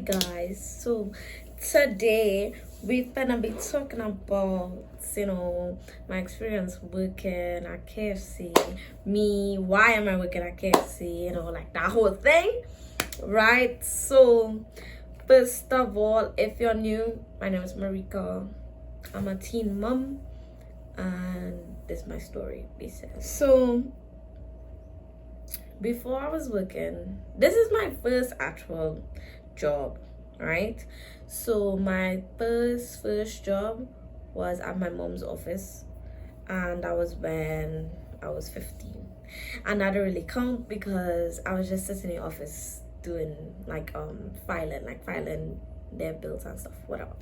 guys. So today we're gonna be talking about my experience working at KFC, me, why am I working at KFC, like that whole thing, right? So first of all, if you're new, my name is Marika. I'm a teen mom, and this is my story basically. So before I was working, this is my first actual job, right? So my first job was at my mom's office, and that was when I was 15. And that didn't really count because I was just sitting in the office doing filing their bills and stuff, whatever,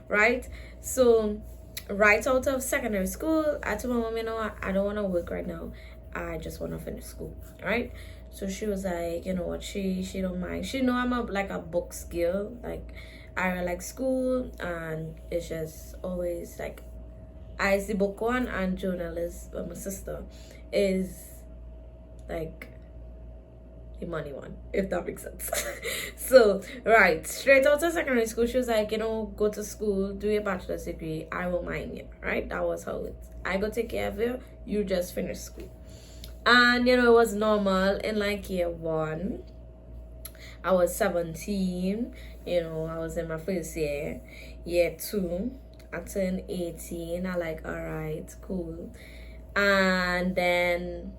right? So right out of secondary school, I told my mom, I don't want to work right now. I just want to finish school, right? So she was like, you know what, she don't mind. She know I'm a books girl. Like, I like school, and it's just always like I the book one, and journalist, my sister is like the money one, if that makes sense. So right, straight out of secondary school, she was like, go to school, do your bachelor's degree, I won't mind you, right? That was how I go take care of you, you just finish school. And it was normal in like year one. I was 17, I was in my first year. Year two, I turned 18. I like, all right, cool. And then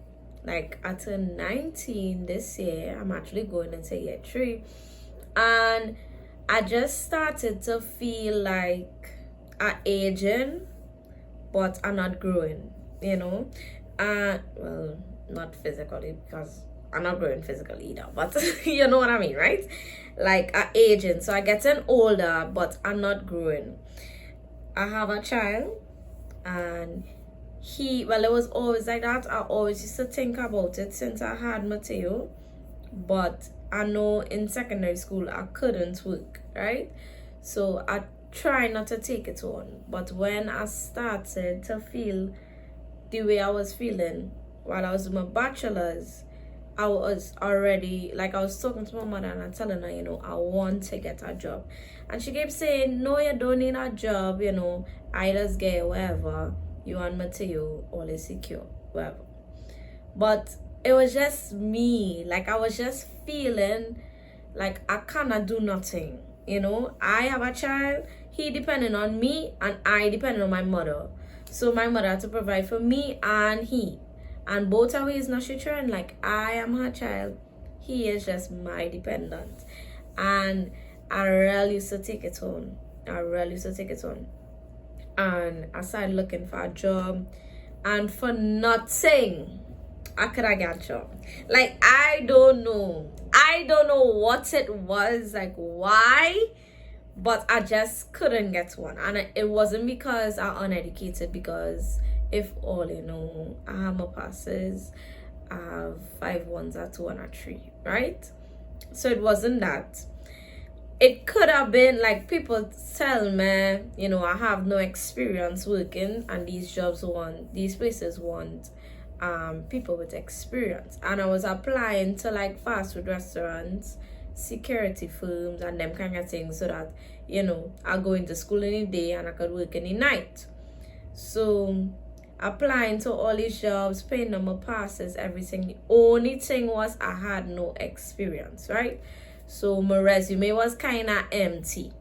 like I turned 19 this year. I'm actually going into year three. And I just started to feel like I'm aging, but I'm not growing, well, not physically, because I'm not growing physically either, but you know what I mean, right? Like I'm aging, so I'm getting older, but I'm not growing. I have a child, and it was always like that. I always used to think about it since I had Mateo, but I know in secondary school I couldn't work, right? So I try not to take it on. But when I started to feel the way I was feeling while I was in my bachelor's, I was already, like, I was talking to my mother and I'm telling her, I want to get a job. And she kept saying, no, you don't need a job, I just get wherever you want Mateo, all is secure, whatever. But it was just me, like, I was just feeling like I cannot do nothing, I have a child, he depending on me, and I depending on my mother. So my mother had to provide for me and he. And both are ways nurturing, like I am her child, he is just my dependent. And I really used to take it on. And I started looking for a job, and for nothing I could have got a job. Like, I don't know what it was, like why, but I just couldn't get one. And it wasn't because I'm uneducated, because if all I have my passes, I have 5 1s, a 2 and a 3, right? So it wasn't that. It could have been like people tell me, I have no experience working, and these places want people with experience. And I was applying to like fast food restaurants, security firms, and them kind of things, so that I go into school in the day and I could work in the night. So applying to all these jobs, paying them my passes, everything. The only thing was I had no experience, right? So my resume was kind of empty.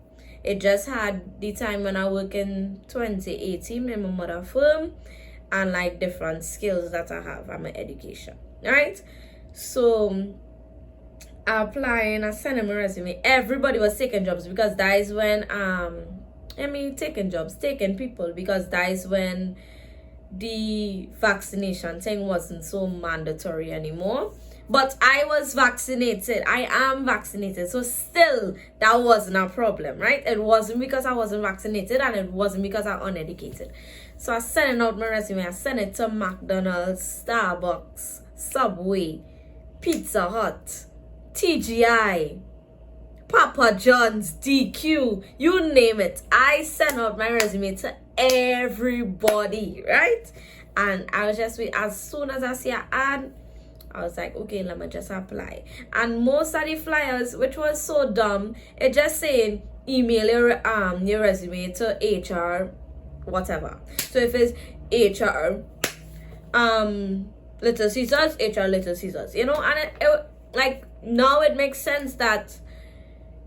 It just had the time when I work in 2018 in my mother firm, and like different skills that I have and my education, right? So applying, I sent my resume. Everybody was taking jobs, because that is when taking people, because that is when the vaccination thing wasn't so mandatory anymore. But I was vaccinated. I am vaccinated. So still, that wasn't a problem, right? It wasn't because I wasn't vaccinated, and it wasn't because I'm uneducated. So I sent out my resume. I sent it to McDonald's, Starbucks, Subway, Pizza Hut, TGI, Papa John's, DQ, you name it. I sent out my resume to everybody, right? And I was just, as soon as I see an ad, I was like, okay, let me just apply. And most of the flyers, which was so dumb, it just saying email your resume to HR, whatever. So if it's HR, Little Caesars, HR Little Caesars, you know, and it like now it makes sense that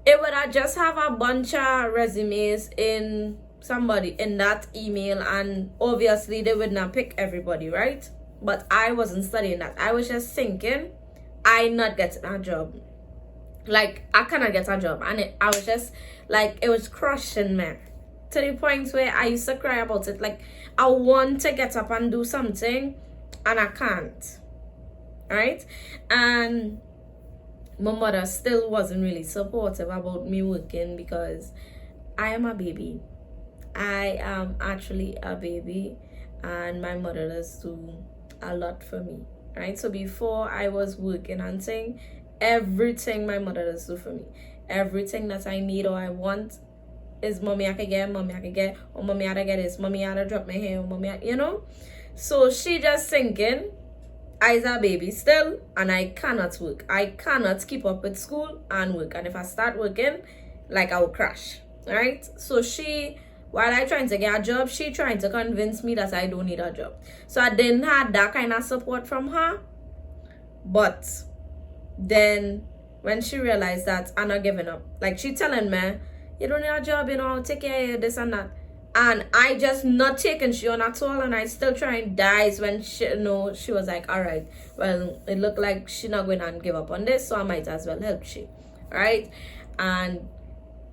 it would have just have a bunch of resumes in somebody in that email, and obviously they would not pick everybody, right? But I wasn't studying that. I was just thinking I not getting a job. Like I cannot get a job, and I was just like, it was crushing me to the point where I used to cry about it. Like I want to get up and do something and I can't, right? And my mother still wasn't really supportive about me working because I am a baby. I am actually a baby, and my mother does do a lot for me, right? So before I was working and saying everything my mother does do for me, everything that I need or I want is mommy I can get, or mommy I to get this, mommy I to drop my hair, or mommy you know. So she just thinking I's a baby still, and I cannot work. I cannot keep up with school and work. And if I start working, like I will crash. Right? So she, while I trying to get a job, she trying to convince me that I don't need a job. So I didn't have that kind of support from her. But then when she realized that I'm not giving up, like she telling me, you don't need a job, you know, take care of you, this and that. And I just not taking she on at all, and I still try and dies when she, you know, she was like, all right, well, it looked like she not going to give up on this, so I might as well help she, right? And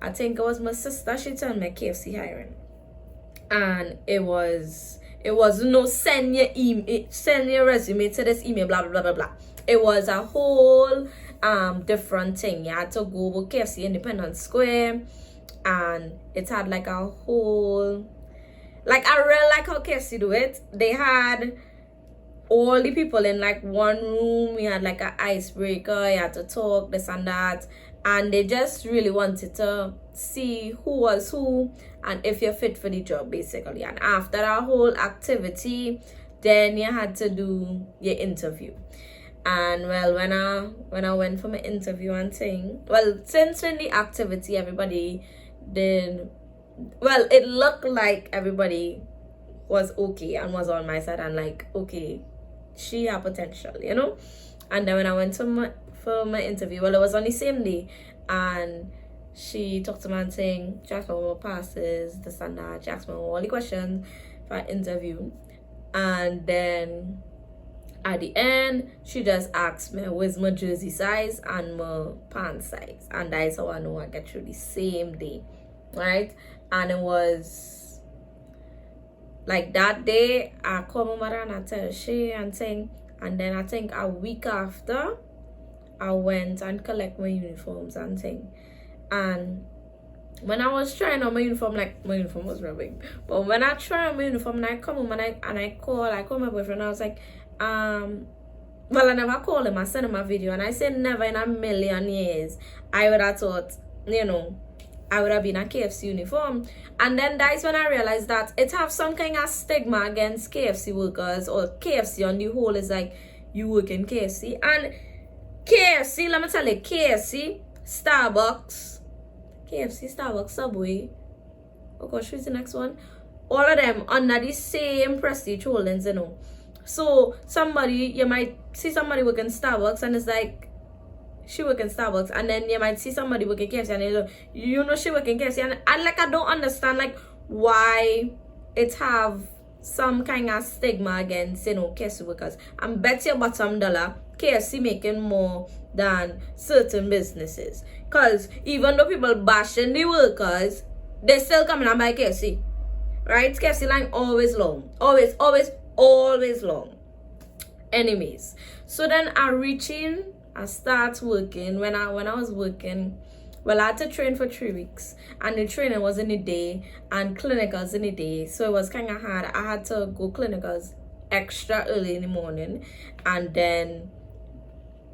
I think it was my sister, she told me KFC hiring, and it was no send your resume to this email, blah blah blah blah blah. It was a whole different thing. You had to go with KFC Independence Square, and it had like a whole, like I really like how KFC do it. They had all the people in like one room. We had like an icebreaker, you had to talk this and that, and they just really wanted to see who was who and if you're fit for the job basically. And after our whole activity, then you had to do your interview. And well, when I went for my interview and thing, well, since in the activity everybody did well, it looked like everybody was okay and was on my side and like, okay, she had potential, you know. And then when I went for my interview, well, it was on the same day, and she talked to me and saying, she asked me what passes, this and that, she asked me all the questions for an interview. And then at the end, she just asked me where's my jersey size and my pants size, and that is how I know I get through the same day, right? And it was like that day I called my mother and I tell her she and thing, and then I think a week after I went and collect my uniforms and thing. And when I was trying on my uniform, like my uniform was rubbing, but when I try on my uniform and I come home and I call my boyfriend, I was like, well, I never called him, I sent him a video, and I said never in a million years I would have thought, you know, I would have been a KFC uniform. And then that's when I realized that it have some kind of stigma against KFC workers, or KFC on the whole is like, you work in KFC. And KFC, let me tell you, KFC, Starbucks, Subway, oh gosh, who's the next one? All of them under the same prestige holdings, you know. So somebody, you might see somebody working Starbucks and it's like, she working Starbucks, and then you might see somebody working KFC and you know she working KFC, and I don't understand like why it have some kind of stigma against, you know, KFC workers. And bet your bottom dollar KFC making more than certain businesses, because even though people bashing the workers, they still coming and buy KFC, right? KFC line always long, always long. Anyways, so then I start working. When I was working, well, I had to train for 3 weeks, and the training was in the day and clinicals in the day, so it was kind of hard. I had to go clinicals extra early in the morning, and then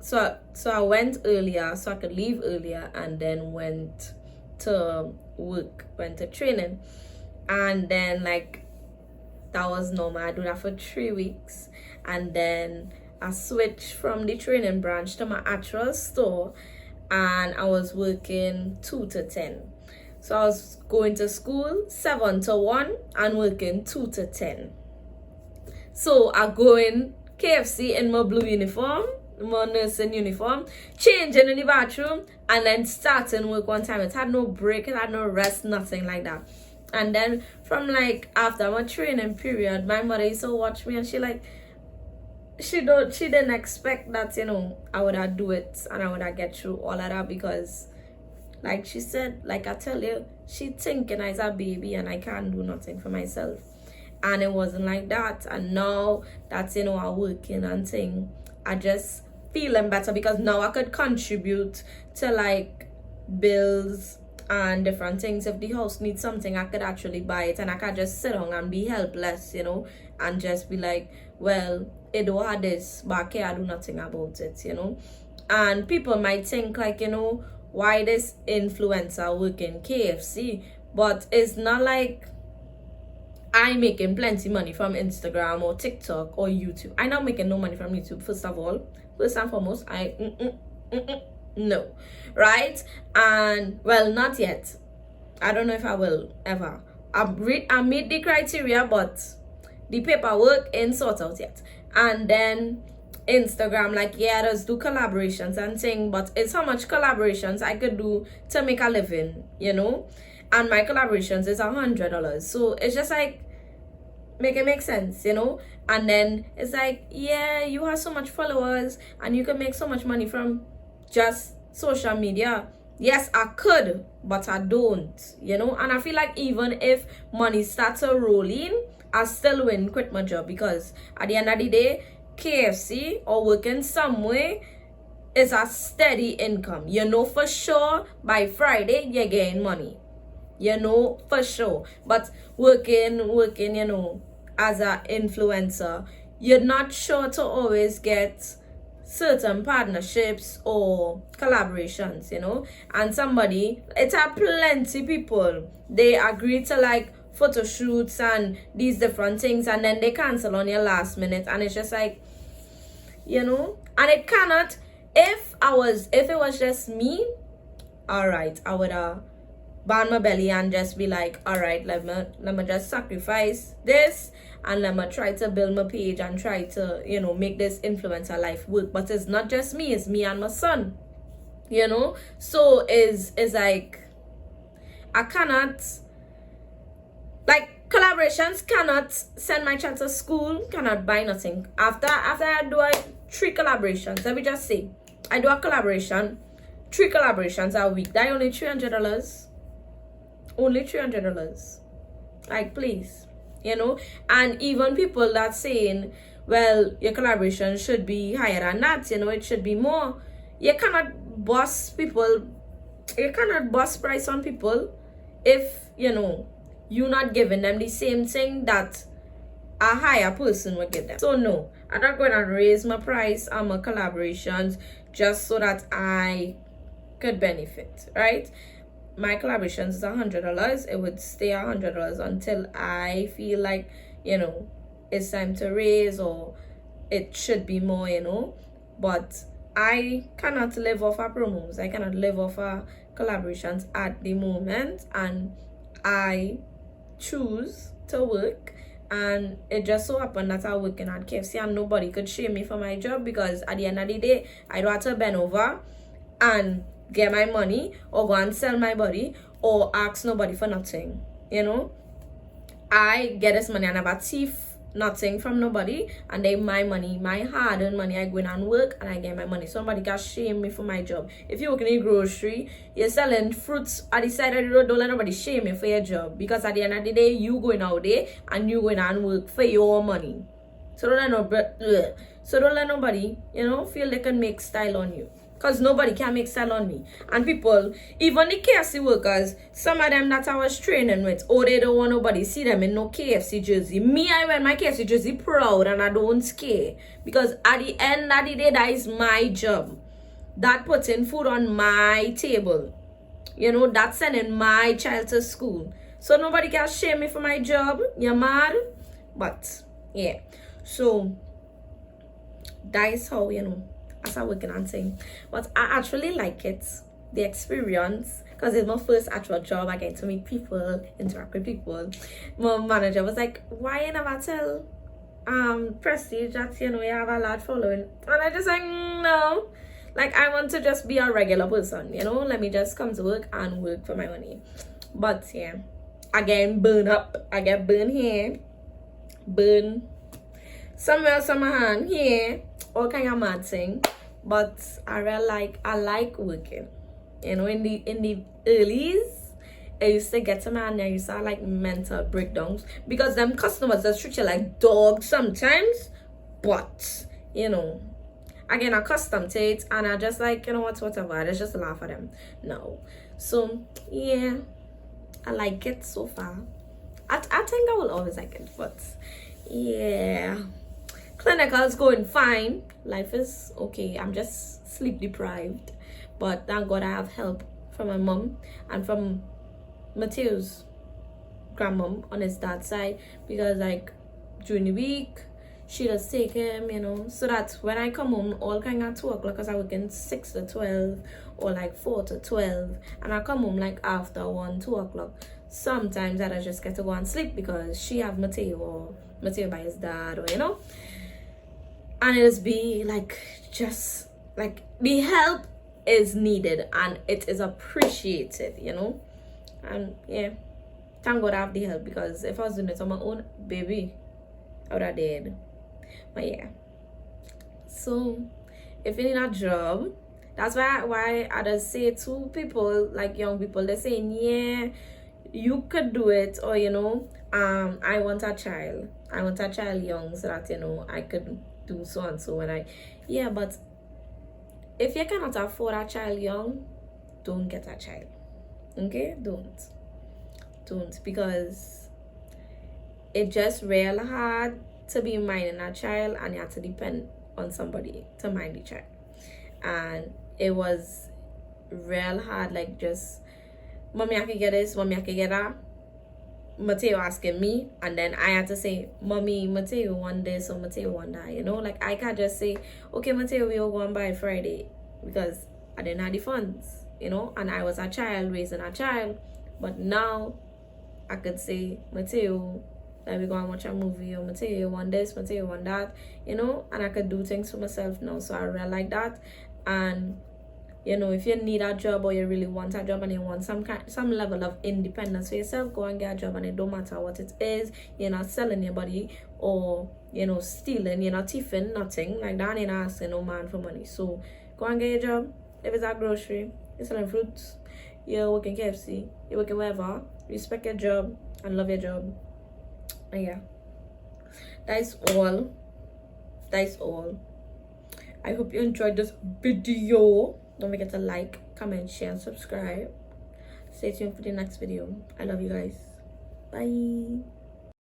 so I went earlier so I could leave earlier, and then went to training. And then like that was normal. I do that for 3 weeks, and then I switched from the training branch to my actual store, and I was working 2 to 10. So I was going to school 7 to 1 and working 2 to 10. So I go in KFC in my blue uniform, my nursing uniform, changing in the bathroom, and then starting work one time. It had no break, it had no rest, nothing like that. And then from like after my training period, my mother used to watch me, and she didn't expect that, I would have do it and I would have get through all of that, because like she said, like I tell you, she thinking I's a baby and I can't do nothing for myself. And it wasn't like that. And now that, I'm working and thing, I just feeling better, because now I could contribute to like bills and different things. If the house needs something, I could actually buy it, and I could just sit down and be helpless, and just be like, well, it don't have this, but I can't do nothing about it, And people might think like, why this influencer work in KFC? But it's not like I'm making plenty money from Instagram or TikTok or YouTube. I'm not making no money from YouTube, first of all. First and foremost, no. Right? And, well, not yet. I don't know if I will ever. I meet the criteria, but the paperwork ain't sort out yet. And then Instagram, like, yeah, does do collaborations and thing, but it's how much collaborations I could do to make a living, And my collaborations is $100. So it's just like, make it make sense, And then it's like, yeah, you have so much followers and you can make so much money from just social media. Yes, I could, but I don't, And I feel like even if money starts to roll in, I still wouldn't quit my job, because at the end of the day, KFC or working somewhere is a steady income. For sure by Friday you're getting money. For sure. But working, as an influencer, you're not sure to always get certain partnerships or collaborations, And it's a plenty people, they agree to like photo shoots and these different things, and then they cancel on your last minute, and it's just like, and it cannot, if it was just me, all right, I would band my belly and just be like, all right, let me just sacrifice this and let me try to build my page and try to, make this influencer life work. But it's not just me, it's me and my son, so is like, I cannot, like, collaborations cannot send my child to school, cannot buy nothing. After I do 3 collaborations, let me just say, I do a collaboration, 3 collaborations a week, that only $300. Only $300. Like, please, And even people that saying, well, your collaboration should be higher than that, it should be more. You cannot boss people, you cannot boss price on people if, you're not giving them the same thing that a higher person would give them. So no, I'm not going to raise my price on my collaborations just so that I could benefit, right? My collaborations is $100. It would stay $100 until I feel like, it's time to raise, or it should be more, But I cannot live off our promos. I cannot live off our collaborations at the moment, and I choose to work. And it just so happened that I was working at KFC and nobody could shame me for my job, because at the end of the day, I don't have to bend over and get my money or go and sell my body or ask nobody for nothing. I get this money and I never thief nothing from nobody, and they my money, my hard-earned money. I go in and work and I get my money. Somebody can shame me for my job. If you work in a grocery, you're selling fruits at the side of the road, don't let nobody shame you for your job, because at the end of the day, you going out there and you going and work for your money. So don't let nobody, feel they can make style on you. Because nobody can make style on me. And people, even the KFC workers, some of them that I was training with, they don't want nobody see them in no KFC jersey. Me, I wear my KFC jersey proud and I don't scare. Because at the end of the day, that is my job. That putting food on my table. That's sending my child to school. So nobody can shame me for my job. You're mad? But, yeah. So, that is how, that's how we can thing. But I actually like it, the experience, because it's my first actual job. I get to meet people, interact with people. My manager was like, why you never tell Prestige that you have a large following? And I just like, no, like I want to just be a regular person, let me just come to work and work for my money. But yeah, I get burned up. I get burned here, burn somewhere, some hand here, all kind of mad thing. But I like working. In the earlys, I used to get to man, I used to have like mental breakdowns because them customers just treat you like dogs sometimes. But I get accustomed to it, and I just like, whatever, I just laugh at them. No. So yeah, I like it so far. I think I will always like it, but yeah. Clinical is going fine. Life is okay. I'm just sleep deprived. But thank God I have help from my mom and from Mateo's grandmom on his dad's side, because like during the week she just take him, so that when I come home all kind of 2 o'clock, because I work in 6 to 12 or like 4 to 12, and I come home like after 1-2 o'clock. Sometimes I just get to go and sleep because she have Mateo, or Mateo by his dad, or and it'll be like, just like the help is needed and it is appreciated, and yeah, thank God I have the help, because if I was doing it on my own, baby, I would have died. But yeah, so if you need a job, that's why I just say to people, like young people, they're saying, yeah, you could do it, or I want a child young, so that I could do so and so. And but if you cannot afford a child young, don't get a child. Okay, don't, because it's just real hard to be minding a child and you have to depend on somebody to mind the child. And it was real hard, like just, mommy, I can get this, mommy, I can get that. Mateo asking me, and then I had to say, mommy, Mateo want this or Mateo want that, like I can't just say, okay, Mateo, we'll go and buy Friday, because I didn't have the funds, and I was a child raising a child. But now I could say, Mateo, like we go and watch a movie, or Mateo want this, Mateo want that, and I could do things for myself now. So I really like that. And if you need a job, or you really want a job and you want some level of independence for yourself, go and get a job, and it don't matter what it is. You're not selling your body, or stealing, you're not thieving, nothing like that. You're not asking no man for money. So go and get your job. If it's a grocery, you're selling fruits, you're working KFC, you're working wherever, respect your job and love your job. And yeah, that's all. I hope you enjoyed this video. Don't forget to like, comment, share, and subscribe. Stay tuned for the next video. I love you guys. Bye.